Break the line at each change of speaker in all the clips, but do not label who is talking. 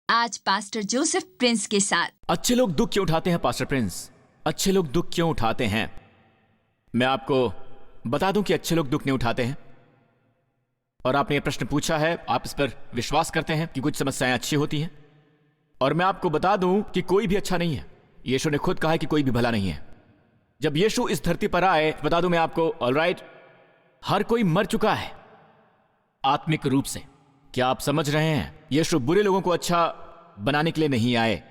आज pastor Joseph Prince के साथ।
अच्छे लोग दुख क्यों उठाते हैं पास्टर प्रिंस? अच्छे लोग दुख क्यों उठाते हैं? मैं आपको बता दूं कि अच्छे लोग दुख नहीं उठाते हैं। और आपने ये प्रश्न पूछा है, आप इस पर विश्वास करते हैं कि कुछ समस्याएं अच्छी होती हैं। और मैं आपको बता दूं कि कोई भी अच्छा नहीं है। यीशु ने खुद कहा है कि कोई भी भला नहीं है। जब यीशु इस धरती पर आए, बता दूं मैं आपको, ऑलराइट, हर कोई मर चुका है आत्मिक रूप से। क्या आप समझ रहे हैं? यीशु बुरे लोगों को अच्छा बनाने के लिए नहीं आए,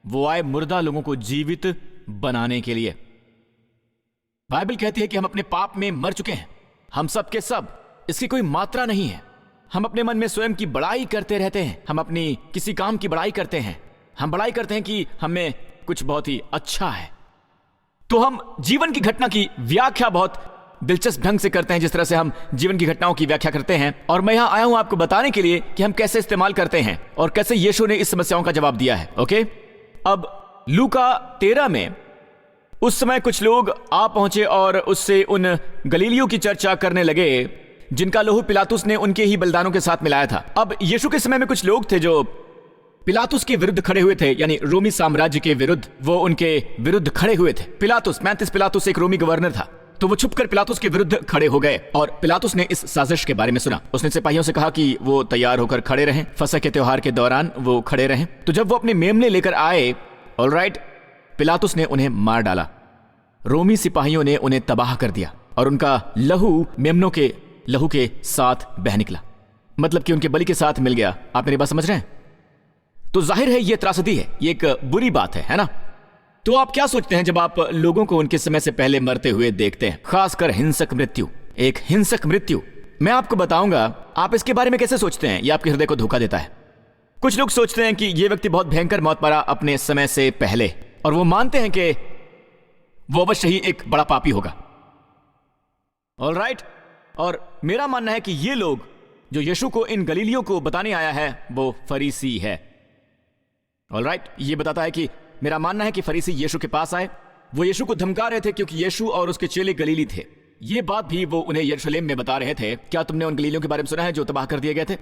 वो आए मुर्दा लोगों को जीवित बनाने के लिए। बाइबल कहती है कि हम अपने पाप में मर चुके हैं, हम सब के सब। इसकी कोई मात्रा नहीं है। हम अपने मन में स्वयं की बड़ाई करते रहते हैं। हम अपनी किसी काम की बड़ाई करते हैं। हम बड़ाई करते हैं कि हमें कुछ बहुत ही अच्छा है। तो हम जीवन की घटना की व्याख्या बहुत दिलचस्प ढंग से करते हैं, जिस तरह से हम जीवन की घटनाओं की व्याख्या करते हैं। और मैं यहां आया हूं आपको बताने के लिए कि हम कैसे इस्तेमाल करते हैं और कैसे यीशु ने इस समस्याओं का जवाब दिया है। ओके, अब लूका 13 में उस समय कुछ लोग आ पहुंचे और उससे उन गलीलियों की चर्चा करने लगे जिनका लहू पिलातुस ने उनके ही बलिदानों के साथ मिलाया था। अब यीशु के समय में कुछ लोग थे जो पिलातुस के विरुद्ध खड़े हुए थे, यानी रोमी साम्राज्य के विरुद्ध। वो उनके विरुद्ध खड़े हुए थे। पैंतीस पिलातुस एक रोमी गवर्नर था, तो वो छुपकर पिलातुस के विरुद्ध खड़े हो गए। और पिलातुस ने इस साजिश के बारे में सुना। उसने सिपाहियों से कहा कि वो तैयार होकर खड़े रहें, फसह के त्योहार के दौरान वो खड़े रहें। तो जब वो अपने मेमने लेकर आए, ऑलराइट, पिलातुस ने उन्हें मार डाला। रोमी सिपाहियों ने उन्हें तबाह कर दिया और उनका लहू मेमनों के लहू के साथ बह निकला, मतलब कि उनके बलि के साथ मिल गया। आप मेरी बात समझ रहे हैं? तो जाहिर है ये त्रासदी है, ये एक बुरी बात है ना? तो आप क्या सोचते हैं जब आप लोगों को उनके समय से पहले मरते हुए देखते हैं, खासकर हिंसक मृत्यु, एक हिंसक मृत्यु? मैं आपको बताऊंगा आप इसके बारे में कैसे सोचते हैं। ये आपके हृदय को धोखा देता है। कुछ लोग सोचते हैं कि ये व्यक्ति बहुत भयंकर मौत मरा अपने समय से पहले, और वो मानते हैं कि वो अवश्य ही एक बड़ा पापी होगा। ऑलराइट, और मेरा मानना है कि ये लोग जो यीशु को इन गलीलियों को बताने आया है वो फरीसी है। ऑलराइट, ये बताता है कि मेरा मानना है कि फरीसी यीशु के पास आए। वो यीशु को धमका रहे थे क्योंकि यीशु और उसके चेले गलीली थे। ये बात भी वो उन्हें यरूशलेम में बता रहे थे। क्या तुमने उन गलीलियों के बारे में सुना है जो तबाह कर दिए गए थे?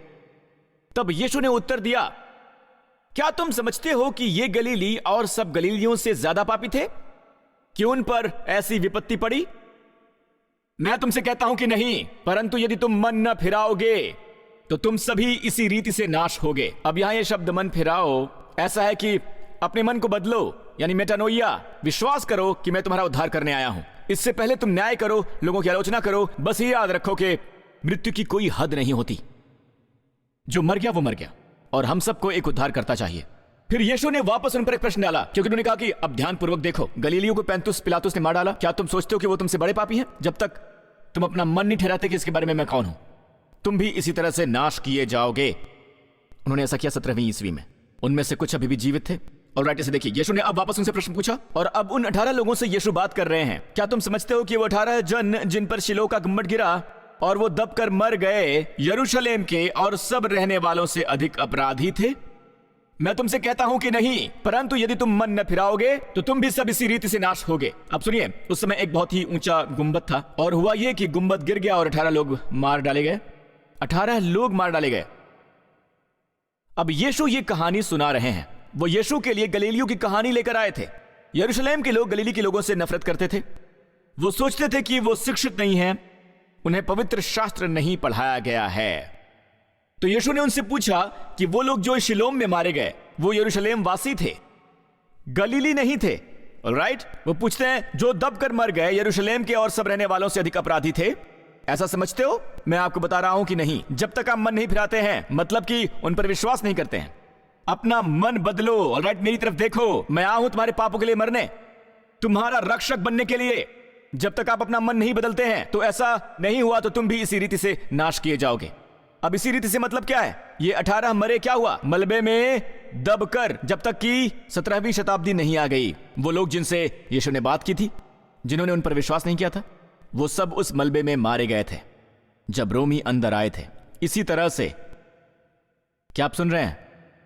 तब यीशु ने उत्तर दिया, क्या तुम समझते हो कि ये गलीली और सब गलीलियों से ज्यादा पापी थे कि उन पर ऐसी विपत्ति पड़ी? मैं तुमसे कहता हूं कि नहीं, परंतु यदि तुम मन न फिराओगे तो तुम सभी इसी रीति से नाश होगे। अब यहां ये शब्द मन फिराओ ऐसा है कि अपने मन को बदलो, यानी मेटानोइया। विश्वास करो कि मैं तुम्हारा उद्धार करने आया हूं। इससे पहले तुम न्याय करो, लोगों की आलोचना करो। बस ये याद रखो कि मृत्यु की कोई हद नहीं होती। जो मर गया वो मर गया, और हम सबको एक उद्धार करता चाहिए। फिर यीशु ने वापस उन पर एक प्रश्न डाला, क्योंकि उन्होंने कहा कि अब ध्यानपूर्वक देखो, गलीलियों को पैंतीस पिलातुस ने मार डाला। क्या तुम सोचते हो कि वो तुमसे बड़े पापी हैं? जब तक तुम अपना मन नहीं ठहराते कि इसके बारे में मैं कौन हूं, तुम भी इसी तरह से नाश किए जाओगे। उन्होंने ऐसा किया 17वीं ईस्वी में। उनमें से कुछ अभी भी जीवित थे। ऑलराइट, इसे देखिए, यीशु ने अब वापस उनसे प्रश्न पूछा, और अब उन 18 लोगों से यीशु बात कर रहे हैं। क्या तुम समझते हो कि वो 18 जन जिन पर शिलोह का गुम्बद गिरा और वो दबकर मर गए, यरूशलेम के और सब रहने वालों से अधिक अपराधी थे? मैं तुमसे कहता हूं कि नहीं, परंतु यदि तुम मन न फिराओगे तो तुम भी सब इसी रीति से नाश होगे। अब सुनिए, उस समय एक बहुत ही ऊंचा गुम्बद था, और हुआ यह कि गुम्बद गिर गया और 18 लोग मार डाले गए। 18 लोग मार डाले गए। अब यीशु ये कहानी सुना रहे हैं। वो यीशु के लिए गलीलियों की कहानी लेकर आए थे। यरूशलेम के लोग गलीली के लोगों से नफरत करते थे। वो सोचते थे कि वो शिक्षित नहीं है, उन्हें पवित्र शास्त्र नहीं पढ़ाया गया है। तो यीशु ने उनसे पूछा कि वो लोग जो शिलोम में मारे गए वो यरूशलेम वासी थे, गलीली नहीं थे। ऑलराइट, वो पूछते हैं जो दबकर मर गए यरूशलेम के और सब रहने वालों से अधिक अपराधी थे, ऐसा समझते हो? मैं आपको बता रहा हूं कि नहीं। जब तक आप मन नहीं फिराते हैं, मतलब कि उन पर विश्वास नहीं करते हैं, अपना मन बदलो। ऑलराइट, मेरी तरफ देखो, मैं आया हूं तुम्हारे पापों के लिए मरने, तुम्हारा रक्षक बनने के लिए। जब तक आप अपना मन नहीं बदलते हैं, तो ऐसा नहीं हुआ तो तुम भी इसी रीति से नाश किए जाओगे। अब इसी रीति से मतलब क्या है? ये 18 मरे, क्या हुआ? मलबे में दबकर, जब तक कि 17वीं शताब्दी नहीं आ गई। वो लोग जिनसे यीशु ने बात की थी, जिन्होंने उन पर विश्वास नहीं किया था, वो सब उस मलबे में मारे गए थे जब रोमी अंदर आए थे। इसी तरह से, क्या आप सुन रहे हैं?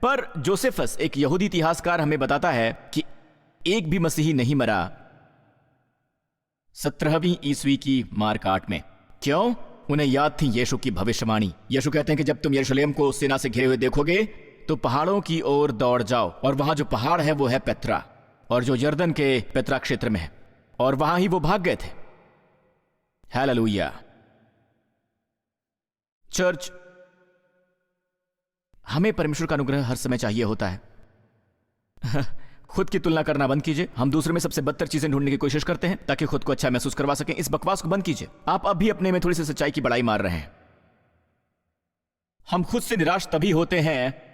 पर जोसेफस, एक यहूदी इतिहासकार, हमें बताता है कि एक भी मसीही नहीं मरा 17वीं ईस्वी की मारकाट में। क्यों? उन्हें याद थी यीशु की भविष्यवाणी। यीशु कहते हैं कि जब तुम यरूशलेम को सेना से घिरे हुए देखोगे तो पहाड़ों की ओर दौड़ जाओ, और वहां जो पहाड़ है वो है पेत्रा, और जो यर्दन के पेत्रा क्षेत्र में है, और वहां ही वो भाग गए थे। हालेलुया। चर्च, हमें परमेश्वर का अनुग्रह हर समय चाहिए होता है। खुद की तुलना करना बंद कीजिए। हम दूसरे में सबसे बदतर चीजें ढूंढने की कोशिश करते हैं ताकि खुद को अच्छा महसूस करवा सकें। इस बकवास को बंद कीजिए। आप अब भी अपने में थोड़ी सी सच्चाई की बड़ाई मार रहे हैं। हम खुद से निराश तभी होते हैं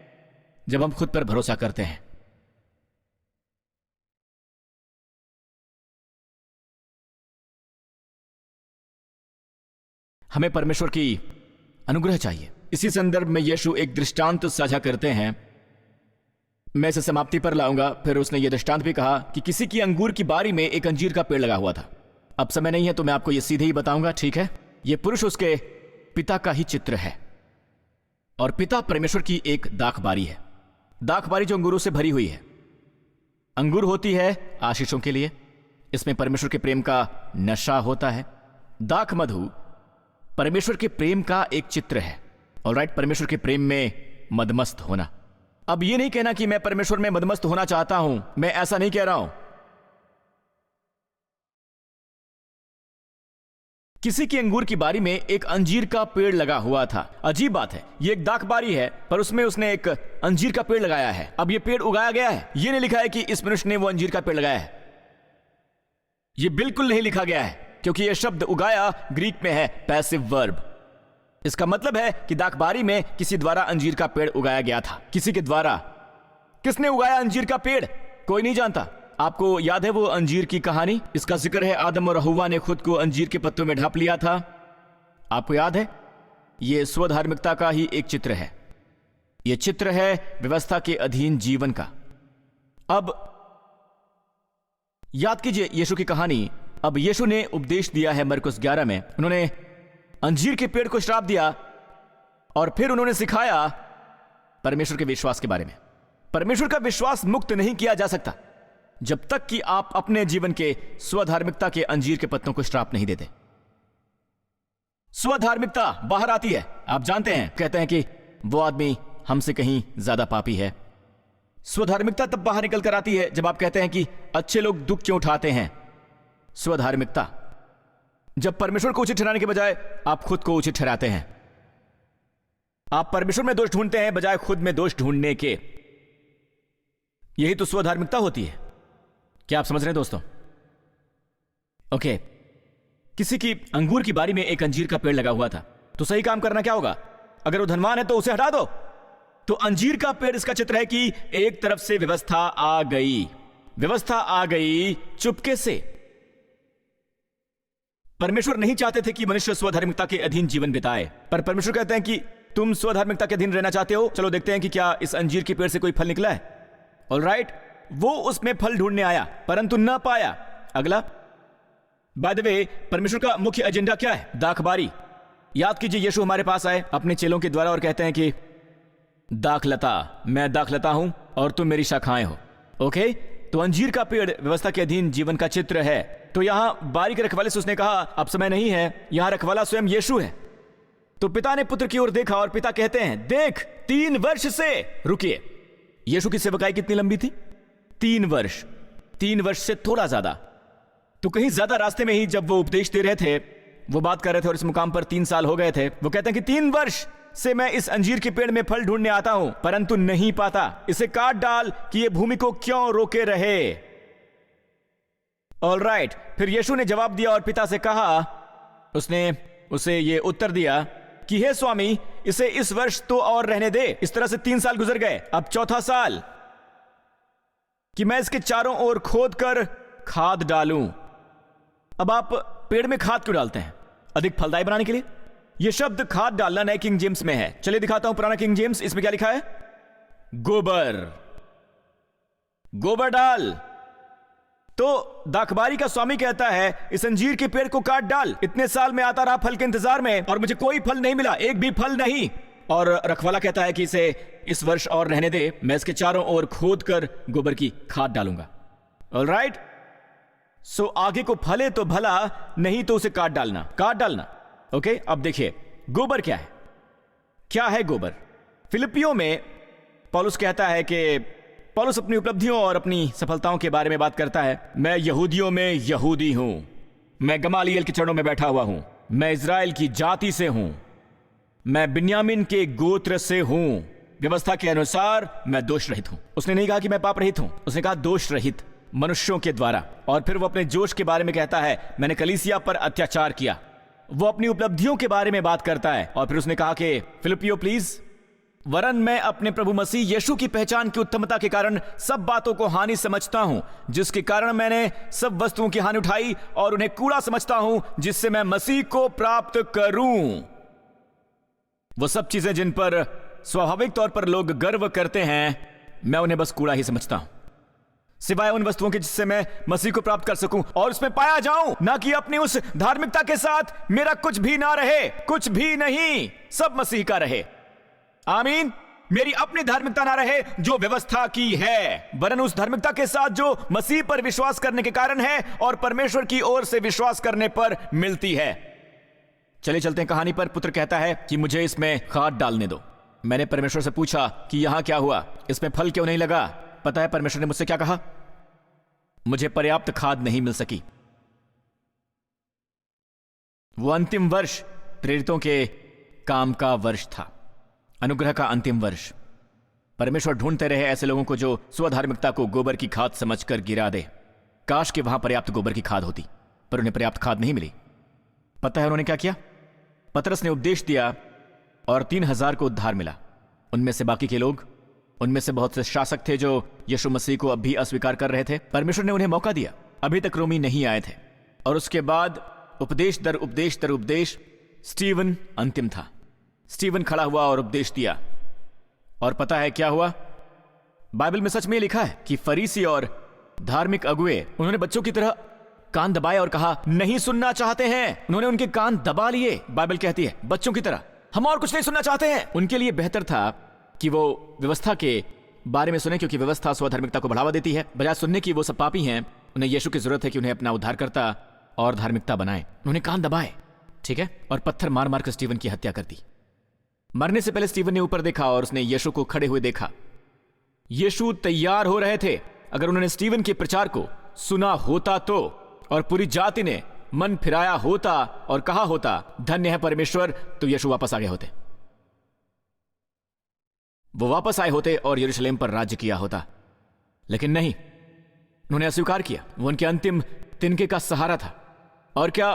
जब हम खुद पर भरोसा करते हैं। हमें परमेश्वर की अनुग्रह चाहिए। इसी संदर्भ में यीशु एक दृष्टांत साझा करते हैं। मैं इसे समाप्ति पर लाऊंगा। फिर उसने यह दृष्टांत भी कहा कि किसी की अंगूर की बारी में एक अंजीर का पेड़ लगा हुआ था। अब समय नहीं है तो मैं आपको यह सीधे ही बताऊंगा, ठीक है? यह पुरुष उसके पिता का ही चित्र है, और पिता परमेश्वर की एक दाखबारी है। दाखबारी जो अंगूरों से भरी हुई है। अंगूर होती है आशीषों के लिए, इसमें परमेश्वर के प्रेम का नशा होता है। दाख मधु परमेश्वर के प्रेम का एक चित्र है। ऑलराइट, परमेश्वर के प्रेम में मदमस्त होना। अब यह नहीं कहना कि मैं परमेश्वर में मदमस्त होना चाहता हूं, मैं ऐसा नहीं कह रहा हूं। किसी की अंगूर की बारी में एक अंजीर का पेड़ लगा हुआ था। अजीब बात है, यह एक दाखबारी है पर उसमें उसने एक अंजीर का पेड़ लगाया है। अब यह पेड़ उगाया गया है। यह नहीं लिखा है कि इस मनुष्य ने वो अंजीर का पेड़ लगाया है। यह बिल्कुल नहीं लिखा गया है, क्योंकि यह शब्द उगाया ग्रीक में है पैसिव वर्ब। इसका मतलब है कि दाखबारी में किसी द्वारा अंजीर का पेड़ उगाया गया था। किसी के द्वारा। किसने उगाया अंजीर का पेड़? कोई नहीं जानता। आपको याद है वो अंजीर की कहानी? इसका जिक्र है आदम और हव्वा ने खुद को अंजीर के पत्तों में ढांप लिया था। आपको याद है? यह स्वधार्मिकता का ही एक चित्र है। यह चित्र है व्यवस्था के अधीन जीवन का। अब याद कीजिए यीशु की कहानी। अब यीशु ने उपदेश दिया है मरकुस 11 में। उन्होंने अंजीर के पेड़ को श्राप दिया और फिर उन्होंने सिखाया परमेश्वर के विश्वास के बारे में। परमेश्वर का विश्वास मुक्त नहीं किया जा सकता जब तक कि आप अपने जीवन के स्वधार्मिकता के अंजीर के पत्तों को श्राप नहीं देते। स्वधार्मिकता बाहर आती है। आप जानते हैं, कहते हैं कि वो आदमी हमसे कहीं ज्यादा पापी है। स्वधार्मिकता तब बाहर निकल कर आती है जब आप कहते हैं कि अच्छे लोग दुख क्यों उठाते हैं। स्वधार्मिकता जब परमेश्वर को उचित ठहराने के बजाय आप खुद को उचित ठहराते हैं। आप परमेश्वर में दोष ढूंढते हैं बजाय खुद में दोष ढूंढने के। यही तो स्वधार्मिकता होती है। क्या आप समझ रहे हैं दोस्तों? ओके, किसी की अंगूर की बारी में एक अंजीर का पेड़ लगा हुआ था, तो सही काम करना क्या होगा? अगर वो धनवान है तो उसे हटा दो। तो अंजीर का पेड़ इसका चित्र है कि एक तरफ से व्यवस्था आ गई। व्यवस्था आ गई चुपके से। परमेश्वर नहीं चाहते थे कि मनुष्य स्वधार्मिकता के अधीन जीवन बिताए, पर परमेश्वर कहते हैं कि तुम स्वधार्मिकता के अधीन रहना चाहते हो, चलो देखते हैं कि क्या इस अंजीर के पेड़ से कोई फल निकला है। ऑलराइट, वो उसमें फल ढूंढने आया परंतु न पाया। अगला, बाय द वे, परमेश्वर का मुख्य एजेंडा क्या है? दाखबारी। याद कीजिए, यीशु हमारे पास आए अपने चेलों के द्वारा और कहते हैं कि दाखलता, मैं दाखलता हूं और तुम मेरी शाखाएं हो। ओके, तो अंजीर का पेड़ व्यवस्था के अधीन जीवन का चित्र है। तो यहां बारी के रखवाले से उसने कहा अब समय नहीं है। यहां रखवाला स्वयं यीशु है। तो पिता ने पुत्र की ओर देखा और पिता कहते हैं देख 3 वर्ष से। रुकिए, यीशु की सेवकाई कितनी लंबी थी? 3 वर्ष। 3 वर्ष से थोड़ा ज्यादा। तो कहीं ज्यादा रास्ते में ही जब वो उपदेश दे रहे थे, वो बात कर रहे थे और इस मुकाम पर 3 साल हो गए थे। वो कहते हैं कि 3 वर्ष से मैं इस अंजीर के पेड़ में फल ढूंढने आता हूं परंतु नहीं पाता। इसे काट डाल कि ये भूमि को क्यों रोके रहे। ऑलराइट, फिर यीशु ने जवाब दिया और पिता से कहा, उसने उसे ये उत्तर दिया कि हे स्वामी, इसे इस वर्ष तो और रहने दे। इस तरह से 3 साल गुजर गए। अब 4था साल कि मैं इसके चारों ओर खोद कर खाद डालूं। अब आप पेड़ में खाद क्यों डालते हैं? अधिक फलदायी बनाने के लिए। यह शब्द खाद डालना नए किंग जेम्स में है। चलिए दिखाता हूं पुराना किंग जेम्स। इसमें क्या लिखा है? गोबर। गोबर डाल। तो दाखबारी का स्वामी कहता है इस अंजीर के पेड़ को काट डाल। इतने साल में आता रहा फल के इंतजार में और मुझे कोई फल नहीं मिला, एक भी फल नहीं। और रखवाला कहता है कि इसे इस वर्ष और रहने दे, मैं इसके चारों ओर खोद कर गोबर की खाद डालूंगा। ऑलराइट, सो आगे को फले तो भला, नहीं तो उसे काट डालना, काट डालना। ओके, अब देखिए गोबर क्या है। क्या है गोबर? फिलिपियों में पौलुस कहता है कि पौलुस अपनी उपलब्धियों और अपनी सफलताओं के बारे में बात करता है। मैं यहूदियों में यहूदी हूं, मैं गमालियल के चरणों में बैठा हुआ हूं, मैं इज़राइल की जाति से हूं, मैं बिन्यामीन के गोत्र से हूं, व्यवस्था के अनुसार मैं दोष रहित हूं। उसने नहीं कहा कि मैं पाप रहित हूं, उसने कहा दोष रहित मनुष्यों के द्वारा। और फिर वो अपने जोश के बारे में कहता है, मैंने कलीसिया पर अत्याचार किया। वो अपनी उपलब्धियों के बारे में बात करता है। और फिर उसने कहा कि फिलिपियो प्लीज, वरन मैं अपने प्रभु मसीह यीशु की पहचान की उत्तमता के कारण सब बातों को हानि समझता हूं, जिसके कारण मैंने सब वस्तुओं की हानि उठाई और उन्हें कूड़ा समझता हूं, जिससे मैं मसीह को प्राप्त करूं। वो सब चीजें जिन पर स्वाभाविक तौर पर लोग गर्व करते हैं, मैं उन्हें बस कूड़ा ही समझता हूं, सिवाय उन वस्तुओं के जिससे मैं मसीह को प्राप्त कर सकूं और उसमें पाया जाऊं, ना कि अपनी उस धार्मिकता के साथ मेरा कुछ भी ना रहे, कुछ भी नहीं, सब मसीह का रहे। आमीन। मेरी अपनी धार्मिकता ना रहे जो व्यवस्था की है, वरन उस धार्मिकता के साथ जो मसीह पर विश्वास करने के कारण है और परमेश्वर की ओर से विश्वास करने पर मिलती है। चलिए चलते हैं कहानी पर। पुत्र कहता है कि मुझे इसमें खाद डालने दो। मैंने परमेश्वर से पूछा कि यहां क्या हुआ, इसमें फल क्यों नहीं लगा। पता है परमेश्वर ने मुझसे क्या कहा? मुझे पर्याप्त खाद नहीं मिल सकी। वो अंतिम वर्ष प्रेरितों के काम का वर्ष था, अनुग्रह का अंतिम वर्ष। परमेश्वर ढूंढते रहे ऐसे लोगों को जो स्वधार्मिकता को गोबर की खाद समझकर गिरा दे। काश कि वहां पर्याप्त गोबर की खाद होती, पर उन्हें पर्याप्त खाद नहीं मिली। पता है उन्होंने क्या किया? पतरस ने उपदेश दिया और 3000 को उद्धार मिला। उनमें से बाकी के लोग, उनमें से बहुत से शासक थे जो यीशु मसीह को अब भी अस्वीकार कर रहे थे। परमेश्वर ने उन्हें मौका दिया। अभी तक रोमी नहीं आए थे। और उसके बाद उपदेश दर उपदेश दर उपदेश, स्टीवन अंतिम था। स्टीवन खड़ा हुआ और उपदेश दिया। और पता है क्या हुआ? बाइबल में सच में लिखा है कि फरीसी और धार्मिक अगुए, उन्होंने बच्चों की तरह कान दबाए और कहा नहीं सुनना चाहते हैं। उन्होंने उनके कान दबा लिए। बाइबल कहती है बच्चों की तरह, हम और कुछ नहीं सुनना चाहते हैं। उनके लिए बेहतर था कि वो व्यवस्था के बारे में सुने, क्योंकि व्यवस्था स्वधार्मिकता को बढ़ावा देती है। बजाय सुनने की वो सब पापी हैं, उन्हें यीशु की जरूरत है कि उन्हें अपना उद्धारकर्ता और धार्मिकता बनाए। उन्होंने कान दबाए, ठीक है, और पत्थर मार मार कर स्टीवन की हत्या कर दी। मरने से पहले स्टीवन ने ऊपर देखा और उसने यीशु को खड़े हुए देखा। यीशु तैयार हो रहे थे। अगर उन्होंने स्टीवन के प्रचार को सुना होता तो, और पूरी जाति ने मन फिराया होता और कहा होता धन्य है परमेश्वर, तो यीशु वापस आ गए होते। वो वापस आए होते और यरूशलेम पर राज्य किया होता। लेकिन नहीं, उन्होंने अस्वीकार किया। वो उनके अंतिम तिनके का सहारा था। और क्या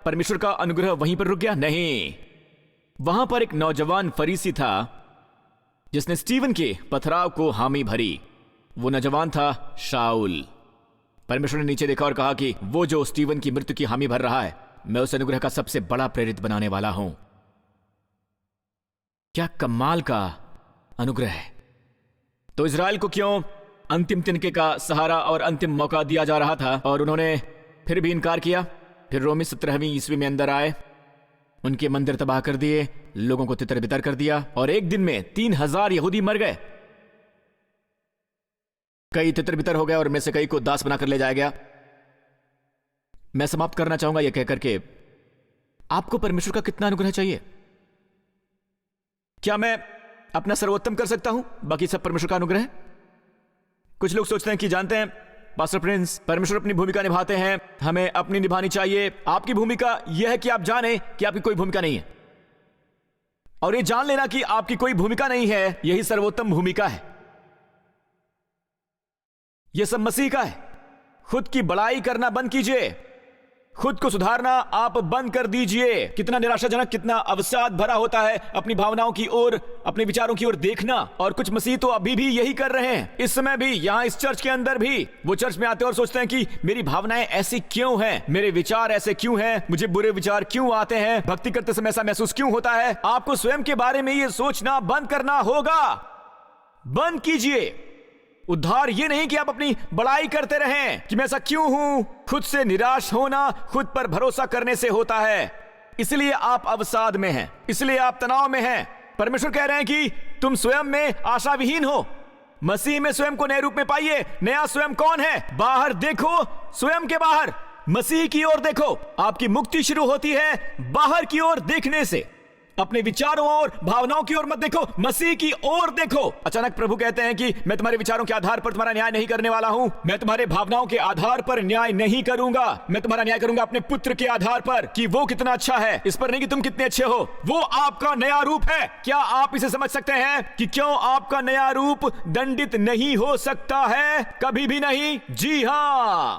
परमेश्वर का अनुग्रह वहीं पर रुक गया? नहीं। वहां पर एक नौजवान फरीसी था जिसने स्टीवन के पथराव को हामी भरी। वो नौजवान था शाऊल। परमेश्वर ने नीचे देखा और कहा कि वो जो स्टीवन की मृत्यु की हामी भर रहा है, मैं उस अनुग्रह का सबसे बड़ा प्रेरित बनाने वाला हूं। क्या कमाल का अनुग्रह है। तो इज़राइल को क्यों अंतिम तिनके का सहारा और अंतिम मौका दिया जा रहा था और उन्होंने फिर भी इनकार किया। फिर रोमी 17वीं ईस्वी में अंदर आए, उनके मंदिर तबाह कर दिए, लोगों को तितर बितर कर दिया और एक दिन में 3000 यहूदी मर गए। कई तितर बितर हो गए और में से कई को दास बनाकर ले जाया गया। मैं समाप्त करना चाहूंगा यह कहकर के आपको परमेश्वर का कितना अनुग्रह चाहिए। क्या मैं अपना सर्वोत्तम कर सकता हूं, बाकी सब परमेश्वर का अनुग्रह है? कुछ लोग सोचते हैं कि जानते हैं पास्टर प्रिंस, परमेश्वर अपनी भूमिका निभाते हैं, हमें अपनी निभानी चाहिए। आपकी भूमिका यह है कि आप जाने कि आपकी कोई भूमिका नहीं है, और यह जान लेना कि आपकी कोई भूमिका नहीं है, यही सर्वोत्तम भूमिका है। यह सब मसीह का है। खुद की बड़ाई करना बंद कीजिए, खुद को सुधारना आप बंद कर दीजिए। कितना निराशाजनक, कितना अवसाद भरा होता है अपनी भावनाओं की ओर, अपने विचारों की ओर देखना। और कुछ मसीह तो अभी भी यही कर रहे हैं, इस समय भी, यहां इस चर्च के अंदर भी। वो चर्च में आते हैं और सोचते हैं कि मेरी भावनाएं ऐसी क्यों हैं, मेरे विचार ऐसे क्यों हैं, मुझे बुरे विचार क्यों आते हैं, भक्ति करते समय ऐसा महसूस क्यों होता है। आपको स्वयं के बारे में यह सोचना बंद करना होगा। बंद कीजिए। उद्धार ये नहीं कि आप अपनी बड़ाई करते रहें कि मैं ऐसा क्यों हूं। खुद से निराश होना खुद पर भरोसा करने से होता है। इसलिए आप अवसाद में हैं, इसलिए आप तनाव में हैं। परमेश्वर कह रहे हैं कि तुम स्वयं में आशा विहीन हो। मसीह में स्वयं को नए रूप में पाइए। नया स्वयं कौन है? बाहर देखो, स्वयं के बाहर मसीह की ओर देखो। आपकी मुक्ति शुरू होती है बाहर की ओर देखने से। अपने विचारों और भावनाओं की ओर मत देखो, मसीह की ओर देखो। अचानक प्रभु कहते हैं कि मैं तुम्हारे विचारों के आधार पर तुम्हारा न्याय नहीं करने वाला हूं, मैं तुम्हारे भावनाओं के आधार पर न्याय नहीं करूंगा, मैं तुम्हारा न्याय करूंगा अपने पुत्र के आधार पर कि वो कितना अच्छा है, इस पर नहीं कि तुम कितने अच्छे हो। वो आपका नया रूप है। क्या आप इसे समझ सकते हैं कि क्यों आपका नया रूप दंडित नहीं हो सकता है? कभी भी नहीं। जी हां।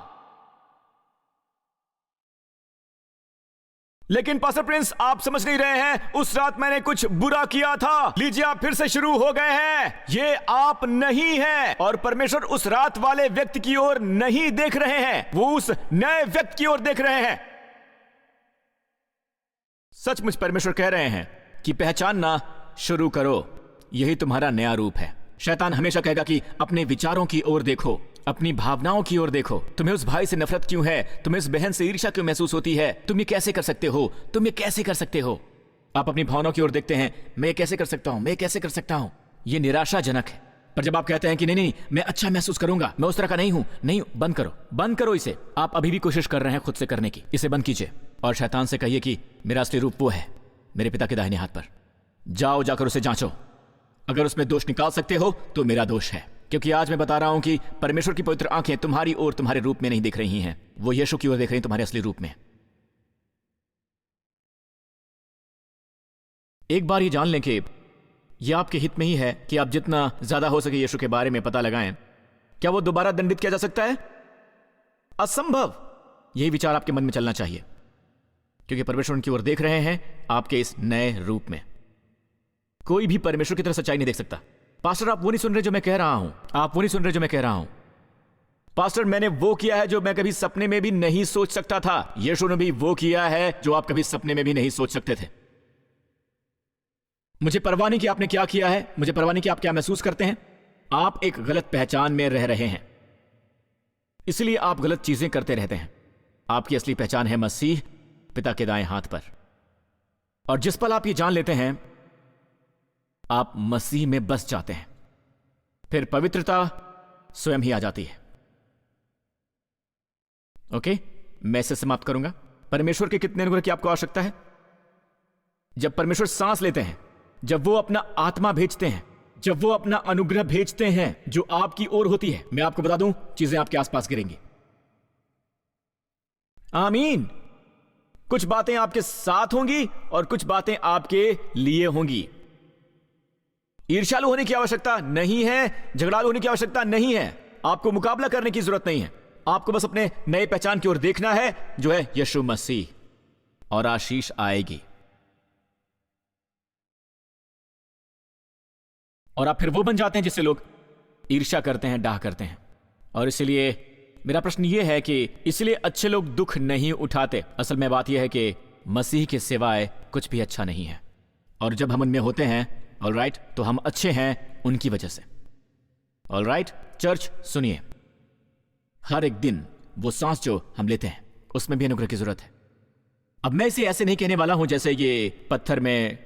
लेकिन पास्टर प्रिंस, आप समझ नहीं रहे हैं, उस रात मैंने कुछ बुरा किया था। लीजिए, आप फिर से शुरू हो गए हैं। ये आप नहीं हैं, और परमेश्वर उस रात वाले व्यक्ति की ओर नहीं देख रहे हैं, वो उस नए व्यक्ति की ओर देख रहे हैं। सचमुच परमेश्वर कह रहे हैं कि पहचानना शुरू करो, यही तुम्हारा नया रूप है। शैतान हमेशा कहेगा कि अपने विचारों की ओर देखो, अपनी भावनाओं की ओर देखो। तुम्हें उस भाई से नफरत क्यों है? तुम्हें उस बहन से ईर्ष्या क्यों महसूस होती है? तुम ये कैसे कर सकते हो? तुम ये कैसे कर सकते हो? आप अपनी भावनाओं की ओर देखते हैं, मैं ये कैसे कर सकता हूं, मैं ये कैसे कर सकता हूं। ये निराशाजनक है। पर जब आप कहते हैं कि नहीं नहीं, मैं अच्छा महसूस करूंगा, मैं उस तरह का नहीं हूं, नहीं, बंद करो, बंद करो इसे। आप अभी भी कोशिश कर रहे हैं खुद से करने की, इसे बंद कीजिए और शैतान से कहिए कि मेरा असली रूप वो है, मेरे पिता के दाहिने हाथ पर। जाओ, जाकर उसे जांचो। अगर उसमें दोष निकाल सकते हो तो मेरा दोष है, क्योंकि आज मैं बता रहा हूं कि परमेश्वर की पवित्र आंखें तुम्हारी ओर तुम्हारे रूप में नहीं देख रही हैं, वो यीशु की ओर देख रही हैं, तुम्हारे असली रूप में। एक बार ये जान लें कि यह आपके हित में ही है कि आप जितना ज्यादा हो सके यीशु के बारे में पता लगाएं। क्या वो दोबारा दंडित किया जा सकता है? असंभव। यही विचार आपके मन में चलना चाहिए, क्योंकि परमेश्वर उनकी ओर देख रहे हैं आपके इस नए रूप में। कोई भी परमेश्वर की तरह सच्चाई नहीं देख सकता। पास्टर, आप वो नहीं सुन रहे जो मैं कह रहा हूं, आप वो नहीं सुन रहे जो मैं कह रहा हूं। पास्टर, मैंने वो किया है जो मैं कभी सपने में भी नहीं सोच सकता था। यीशु ने भी वो किया है जो आप कभी सपने में भी नहीं सोच सकते थे। मुझे परवाह नहीं कि आपने क्या किया है, मुझे परवाह नहीं कि आप क्या महसूस करते हैं। आप एक गलत पहचान में रह रहे हैं, इसलिए आप गलत चीजें करते रहते हैं। आपकी असली पहचान है मसीह, पिता के दाएं हाथ पर। और जिस पल आप ये जान लेते हैं, आप मसीह में बस जाते हैं, फिर पवित्रता स्वयं ही आ जाती है। ओके, मैं इसे समाप्त करूंगा। परमेश्वर के कितने अनुग्रह की आपको आवश्यकता है? जब परमेश्वर सांस लेते हैं, जब वो अपना आत्मा भेजते हैं, जब वो अपना अनुग्रह भेजते हैं जो आपकी ओर होती है, मैं आपको बता दूं, चीजें आपके आसपास गिरेंगी। आमीन। कुछ बातें आपके साथ होंगी और कुछ बातें आपके लिए होंगी। ईर्ष्यालु होने की आवश्यकता नहीं है, झगड़ालू होने की आवश्यकता नहीं है, आपको मुकाबला करने की जरूरत नहीं है। आपको बस अपने नए पहचान की ओर देखना है जो है यीशु मसीह, और आशीष आएगी। और आप फिर वो बन जाते हैं जिससे लोग ईर्ष्या करते हैं, डाह करते हैं। और इसलिए मेरा प्रश्न यह है कि इसलिए अच्छे लोग दुख नहीं उठाते। असल में बात यह है कि मसीह के सिवाय कुछ भी अच्छा नहीं है, और जब हम उनमें होते हैं, ऑलराइट, तो हम अच्छे हैं उनकी वजह से। ऑलराइट, चर्च सुनिए, हर एक दिन वो सांस जो हम लेते हैं उसमें भी अनुग्रह की जरूरत है। अब मैं इसे ऐसे नहीं कहने वाला हूं जैसे ये पत्थर में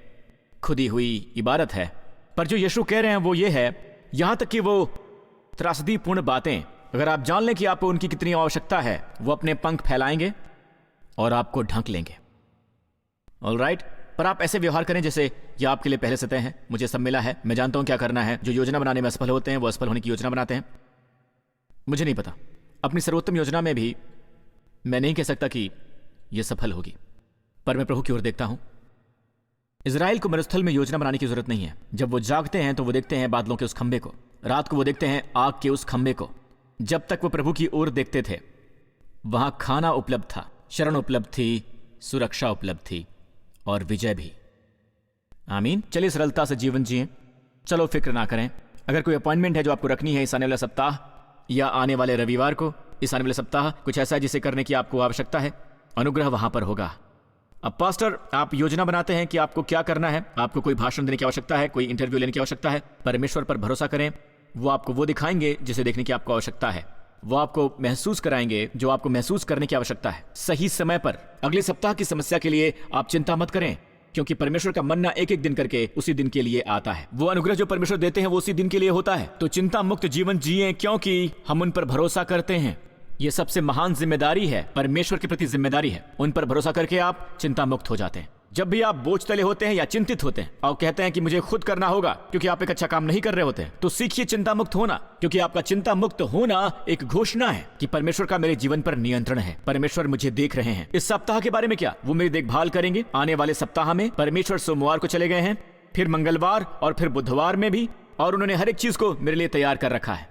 खुदी हुई इबारत है, पर जो यीशु कह रहे हैं वो ये है, यहां तक कि वो त्रासदीपूर्ण बातें, अगर आप जान लें कि आपको उनकी कितनी आवश्यकता है, वो अपने पंख फैलाएंगे और आपको ढक लेंगे। ऑलराइट, पर आप ऐसे व्यवहार करें जैसे ये आपके लिए पहले से तय है। मुझे सब मिला है, मैं जानता हूं क्या करना है। जो योजना बनाने में असफल होते हैं वो असफल होने की योजना बनाते हैं। मुझे नहीं पता, अपनी सर्वोत्तम योजना में भी मैं नहीं कह सकता कि यह सफल होगी, पर मैं प्रभु की ओर देखता हूं। इजराइल को मरुस्थल में योजना बनाने की जरूरत नहीं है। जब वो जागते हैं तो वो देखते हैं बादलों के उस खंबे को, रात को वो देखते हैं आग के उस खंबे को। जब तक वो प्रभु की ओर देखते थे, वहां खाना उपलब्ध था, शरण उपलब्ध थी, सुरक्षा उपलब्ध थी, और विजय भी। आमीन। चलिए सरलता से जीवन जिए। चलो फिक्र ना करें। अगर कोई अपॉइंटमेंट है जो आपको रखनी है इस आने वाले सप्ताह या आने वाले रविवार को, इस आने वाले सप्ताह कुछ ऐसा है जिसे करने की आपको आवश्यकता है, अनुग्रह वहां पर होगा। अब पास्टर, आप योजना बनाते हैं कि आपको क्या करना है, आपको कोई भाषण देने की आवश्यकता है, कोई इंटरव्यू लेने की आवश्यकता है। परमेश्वर पर भरोसा करें, वो आपको वो दिखाएंगे जिसे देखने की आपको आवश्यकता है। वो आपको महसूस कराएंगे जो आपको महसूस करने की आवश्यकता है, सही समय पर। अगले सप्ताह की समस्या के लिए आप चिंता मत करें, क्योंकि परमेश्वर का मन्ना एक एक दिन करके उसी दिन के लिए आता है। वो अनुग्रह जो परमेश्वर देते हैं वो उसी दिन के लिए होता है। तो चिंता मुक्त जीवन जिए, क्योंकि हम उन पर भरोसा करते हैं। ये सबसे महान जिम्मेदारी है, परमेश्वर के प्रति जिम्मेदारी है। उन पर भरोसा करके आप चिंता मुक्त हो जाते हैं। जब भी आप बोझ तले होते हैं या चिंतित होते हैं और कहते हैं कि मुझे खुद करना होगा क्योंकि आप एक अच्छा काम नहीं कर रहे होते हैं, तो सीखिए चिंता मुक्त होना, क्योंकि आपका चिंता मुक्त होना एक घोषणा है कि परमेश्वर का मेरे जीवन पर नियंत्रण है। परमेश्वर मुझे देख रहे हैं। इस सप्ताह के बारे में क्या? वो मेरी देखभाल करेंगे। आने वाले सप्ताह में परमेश्वर सोमवार को चले गए हैं, फिर मंगलवार और फिर बुधवार में भी, और उन्होंने हर एक चीज को मेरे लिए तैयार कर रखा है।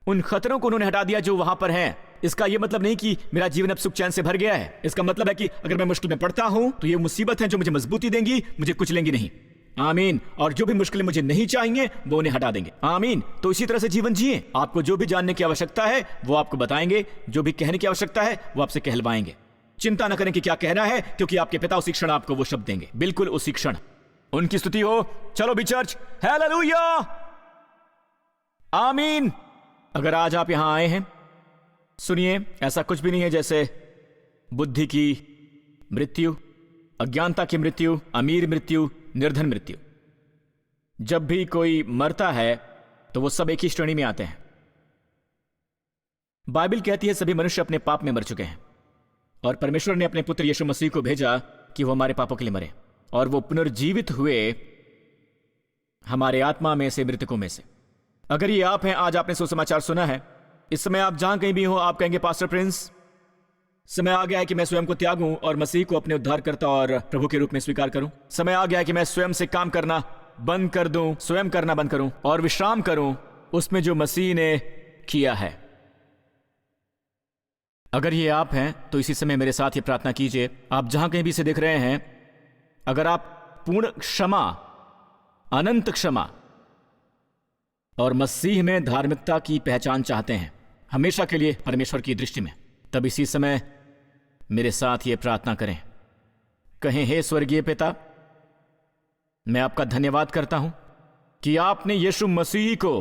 उन खतरों को उन्होंने हटा दिया जो वहां पर हैं। इसका यह मतलब नहीं कि मेरा जीवन अब सुख चैन से भर गया है। इसका मतलब है कि अगर मैं मुश्किल में पड़ता हूं तो ये मुसीबत है जो मुझे मजबूती देंगी, मुझे कुचलेंगी नहीं। आमीन। और जो भी मुश्किलें मुझे नहीं चाहिए वो उन्हें हटा देंगे। आमीन। तो इसी तरह से जीवन जिए। आपको जो भी जानने की आवश्यकता है वो आपको बताएंगे, जो भी कहने की आवश्यकता है वो आपसे कहलवाएंगे। चिंता न करें कि क्या कहना है, क्योंकि आपके पिता उसी क्षण आपको वो शब्द देंगे, बिल्कुल उसी क्षण। उनकी स्तुति हो। चलो भी चर्च, हालेलुया, आमीन। अगर आज आप यहां आए हैं, सुनिए, ऐसा कुछ भी नहीं है जैसे बुद्धि की मृत्यु, अज्ञानता की मृत्यु, अमीर मृत्यु, निर्धन मृत्यु। जब भी कोई मरता है तो वो सब एक ही श्रेणी में आते हैं। बाइबल कहती है सभी मनुष्य अपने पाप में मर चुके हैं और परमेश्वर ने अपने पुत्र यीशु मसीह को भेजा कि वो हमारे पापों के लिए मरे, और वो पुनर्जीवित हुए हमारे आत्मा में से, मृतकों में से। अगर ये आप हैं, आज आपने सुसमाचार सुना है, इस समय आप जहां कहीं भी हो, आप कहेंगे पास्टर प्रिंस, समय आ गया है कि मैं स्वयं को त्यागूं और मसीह को अपने उद्धारकर्ता और प्रभु के रूप में स्वीकार करूं। समय आ गया है कि मैं स्वयं से काम करना बंद कर दूं, स्वयं करना बंद करूं और विश्राम करूं उसमें जो मसीह ने किया है। अगर ये आप हैं तो इसी समय मेरे साथ ये प्रार्थना कीजिए। आप जहां कहीं भी इसे देख रहे हैं, अगर आप पूर्ण क्षमा, अनंत क्षमा और मसीह में धार्मिकता की पहचान चाहते हैं हमेशा के लिए परमेश्वर की दृष्टि में, तब इसी समय मेरे साथ ये प्रार्थना करें। कहें, हे स्वर्गीय पिता, मैं आपका धन्यवाद करता हूं कि आपने यीशु मसीह को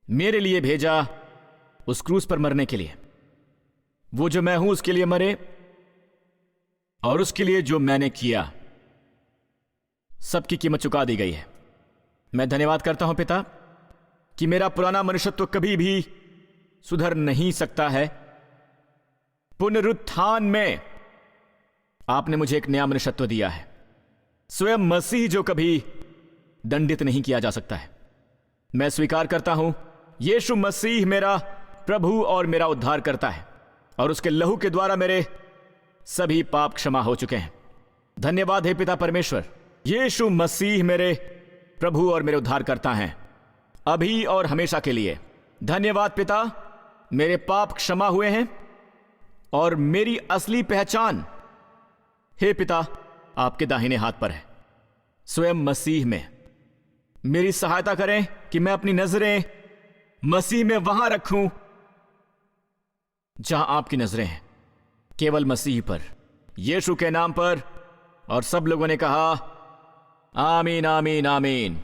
मेरे लिए भेजा उस क्रूस पर मरने के लिए। वो जो मैं हूं उसके लिए मरे, और उसके लिए जो मैंने किया सबकी कीमत चुका दी गई है। मैं धन्यवाद करता हूं पिता कि मेरा पुराना मनुष्यत्व कभी भी सुधर नहीं सकता है। पुनरुत्थान में आपने मुझे एक नया मनुष्यत्व दिया है, स्वयं मसीह जो कभी दंडित नहीं किया जा सकता है। मैं स्वीकार करता हूं यीशु मसीह मेरा प्रभु और मेरा उद्धार करता है, और उसके लहू के द्वारा मेरे सभी पाप क्षमा हो चुके हैं। धन्यवाद है पिता परमेश्वर, यीशु मसीह मेरे प्रभु और मेरे उद्धार करता हैं अभी और हमेशा के लिए। धन्यवाद पिता, मेरे पाप क्षमा हुए हैं और मेरी असली पहचान, हे पिता, आपके दाहिने हाथ पर है, स्वयं मसीह में। मेरी सहायता करें कि मैं अपनी नजरें मसीह में वहां रखूं जहां आपकी नजरें हैं, केवल मसीह पर, यीशु के नाम पर। और सब लोगों ने कहा आमीन, आमीन, आमीन।